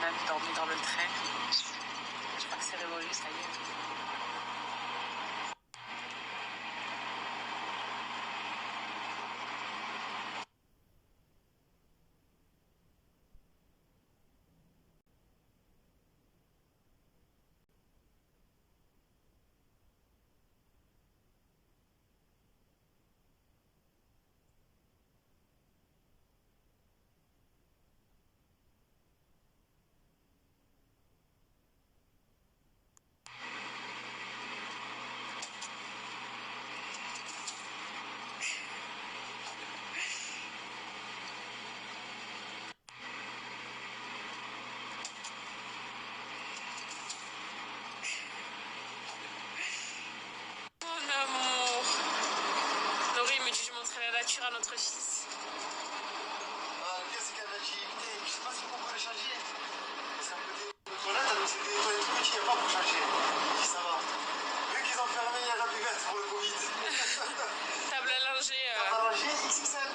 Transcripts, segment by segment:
même dormi dans le train. Je crois que c'est révolu, ça y est. À notre fils. Le pire c'est qu'elle m'a dit écoutez, je sais pas si on peut le changer. C'est un peu des toilettes, donc c'est des toilettes petits, il n'y a pas pour changer. Je dis ça va. Vu qu'ils ont fermé, il y a la buvette pour le Covid. Table à langer. Table à langer XXL.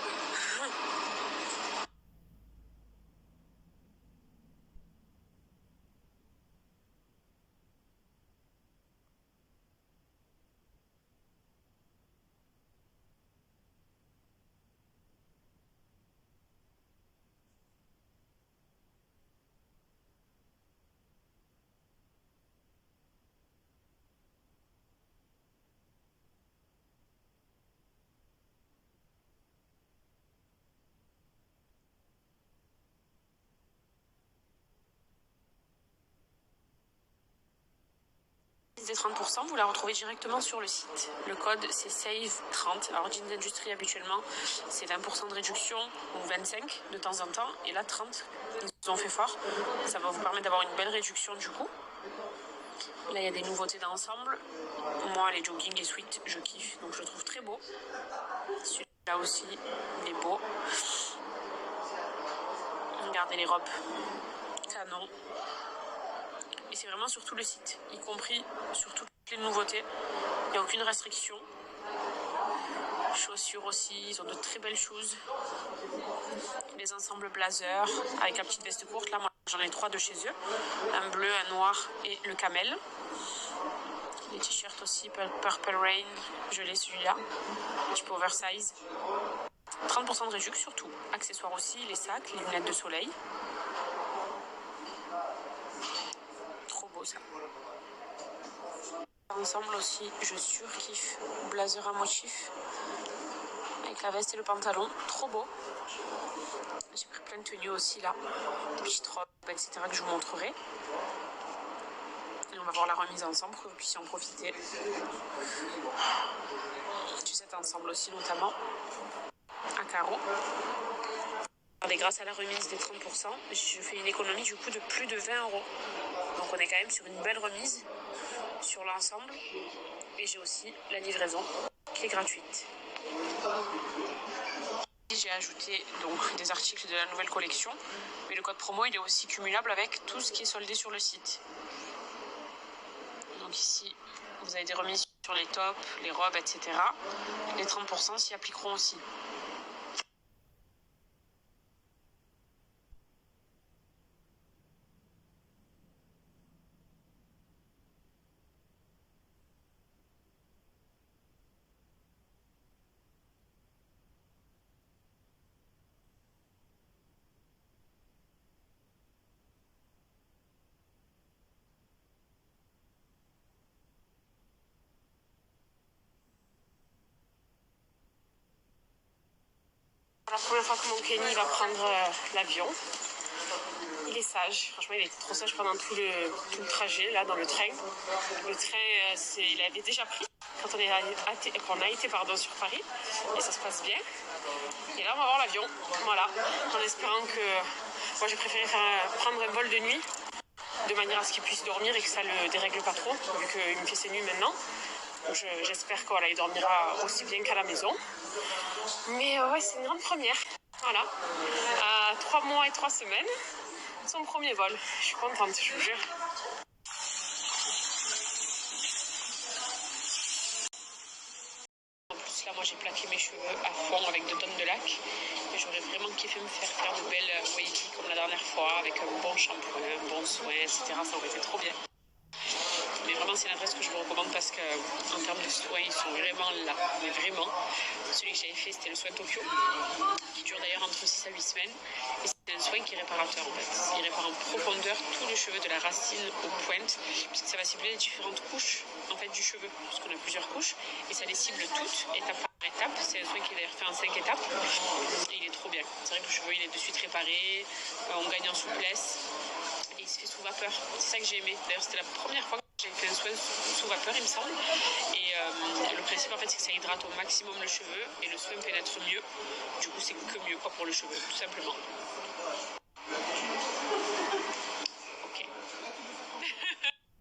Des 30%, vous la retrouvez directement sur le site. Le code c'est SAVE30. Alors Jeans Industrie habituellement c'est 20% de réduction ou 25 de temps en temps. Et là 30, ils ont fait fort. Ça va vous permettre d'avoir une belle réduction du coup. Là il y a des nouveautés d'ensemble. Moi les jogging et sweat je kiffe, donc je le trouve très beau. Celui-là aussi il est beau. Regardez les robes. Canon. Et c'est vraiment sur tout le site, y compris sur toutes les nouveautés. Il n'y a aucune restriction. Chaussures aussi, ils ont de très belles choses. Les ensembles blazer avec la petite veste courte. Là, moi, j'en ai 3 de chez eux. Un bleu, un noir et le camel. Les t-shirts aussi, Purple Rain. Je l'ai celui-là. Un petit peu oversize. 30% de réduction sur tout. Accessoires aussi, les sacs, les lunettes de soleil. Ça. Ensemble aussi, je surkiffe. Blazer à motif avec la veste et le pantalon, trop beau. J'ai pris plein de tenues aussi là, des petites robes, etc. que je vous montrerai. Et on va voir la remise ensemble pour que vous puissiez en profiter. Du cet ensemble aussi notamment à carreaux. Et grâce à la remise des 30%, je fais une économie du coup de plus de 20 €. Donc on est quand même sur une belle remise sur l'ensemble. Et j'ai aussi la livraison qui est gratuite. J'ai ajouté donc des articles de la nouvelle collection. Mais le code promo il est aussi cumulable avec tout ce qui est soldé sur le site. Donc ici, vous avez des remises sur les tops, les robes, etc. Les 30% s'y appliqueront aussi. La première fois que mon Kenny va prendre l'avion, il est sage. Franchement, il était trop sage pendant tout le trajet, là, dans le train. Le train, il avait déjà pris quand on a été sur Paris. Et ça se passe bien. Et là, on va voir l'avion. Voilà. En espérant que... Moi, j'ai préféré prendre un vol de nuit, de manière à ce qu'il puisse dormir et que ça le dérègle pas trop, vu qu'il me fait ses nuits maintenant. J'espère qu'il dormira aussi bien qu'à la maison. Mais ouais, c'est une grande première. Voilà. À 3 mois et 3 semaines, son premier vol. Je suis contente, je vous jure. En plus, plus, là, moi, j'ai plaqué mes cheveux à fond avec 2 tonnes de lac. Et j'aurais vraiment kiffé me faire de belles wavy comme la dernière fois, avec un bon shampoing, un bon soin, etc. Ça aurait été trop bien. Mais vraiment, c'est une adresse que je vous recommande parce qu'en termes de soins, ils sont vraiment là. Mais vraiment, celui que j'avais fait, c'était le soin Tokyo, qui dure d'ailleurs entre 6 à 8 semaines. Et c'est un soin qui est réparateur en fait. Il répare en profondeur tous les cheveux de la racine aux pointes, puisque ça va cibler les différentes couches en fait, du cheveu, parce qu'on a plusieurs couches, et ça les cible toutes, étape par étape. C'est un soin qui est d'ailleurs fait en 5 étapes, et il est trop bien. C'est vrai que le cheveu, il est de suite réparé, on gagne en souplesse, et il se fait sous vapeur. C'est ça que j'ai aimé. D'ailleurs, c'était la première fois que j'ai fait un soin sous vapeur, il me semble. Et le principe, en fait, c'est que ça hydrate au maximum le cheveu et le soin pénètre mieux. Du coup, c'est que mieux quoi, pour le cheveu, tout simplement. Ok.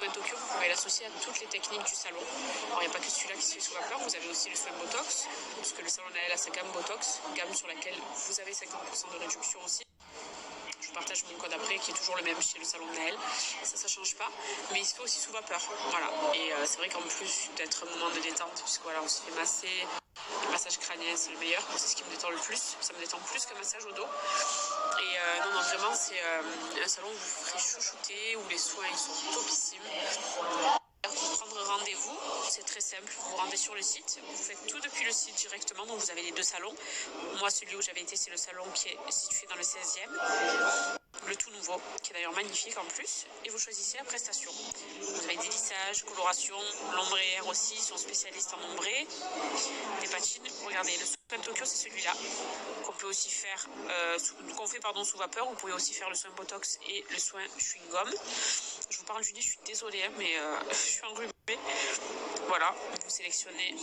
Le Tokyo, vous pouvez l'associer à toutes les techniques du salon. Alors, il n'y a pas que celui-là qui se fait sous vapeur, vous avez aussi le soin Botox, parce que le salon Naël a sa gamme Botox, gamme sur laquelle vous avez 50% de réduction aussi. Je partage mon code après qui est toujours le même chez le salon de Naël, ça change pas, mais il se fait aussi sous vapeur, voilà, et c'est vrai qu'en plus d'être un moment de détente, puisque voilà, on se fait masser, le massage crânien c'est le meilleur, c'est ce qui me détend le plus, ça me détend plus qu'un massage au dos, et non vraiment c'est un salon où vous ferez chouchouter, où les soins ils sont topissimes. Pour prendre rendez-vous, c'est très simple, vous vous rendez sur le site, vous faites tout depuis le site directement, donc vous avez les 2 salons. Moi, celui où j'avais été, c'est le salon qui est situé dans le 16e, le tout nouveau, qui est d'ailleurs magnifique en plus, et vous choisissez la prestation. Vous avez des lissages, coloration, l'ombre et air aussi, ils sont spécialistes en ombré, des patines. Regardez, le soin Tokyo, c'est celui-là, qu'on peut aussi faire, qu'on fait sous vapeur. Vous pouvez aussi faire le soin Botox et le soin chewing-gum. Je vous parle du nez, je suis désolée, hein, mais je suis enrhumée. Voilà, vous sélectionnez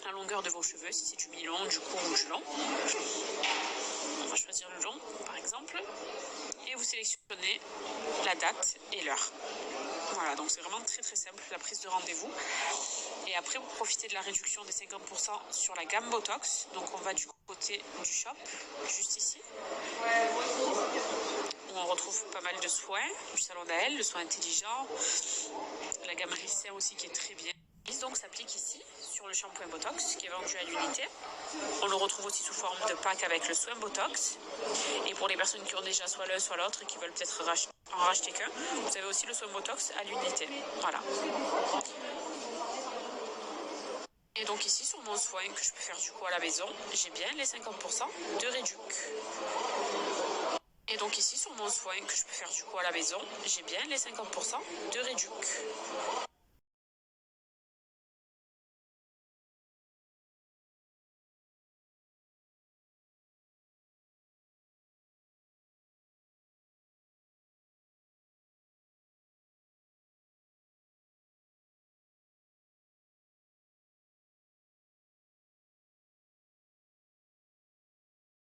la longueur de vos cheveux, si c'est du mi-long, du court ou du long. On va choisir le long, par exemple. Et vous sélectionnez la date et l'heure. Voilà, donc c'est vraiment très très simple, la prise de rendez-vous. Et après, vous profitez de la réduction des 50% sur la gamme Botox. Donc on va du côté du shop, juste ici, où on retrouve pas mal de soins, du salon Naël, le soin intelligent, la gamme Risset aussi qui est très bien. Donc s'applique ici sur le shampoing Botox qui est vendu à l'unité. On le retrouve aussi sous forme de pack avec le soin Botox. Et pour les personnes qui ont déjà soit l'un soit l'autre et qui veulent peut-être en racheter qu'un, vous avez aussi le soin Botox à l'unité. Voilà. Et donc ici sur mon soin que je peux faire du coup à la maison, j'ai bien les 50% de réduc. Et donc ici sur mon soin que je peux faire du coup à la maison, j'ai bien les 50% de réduc.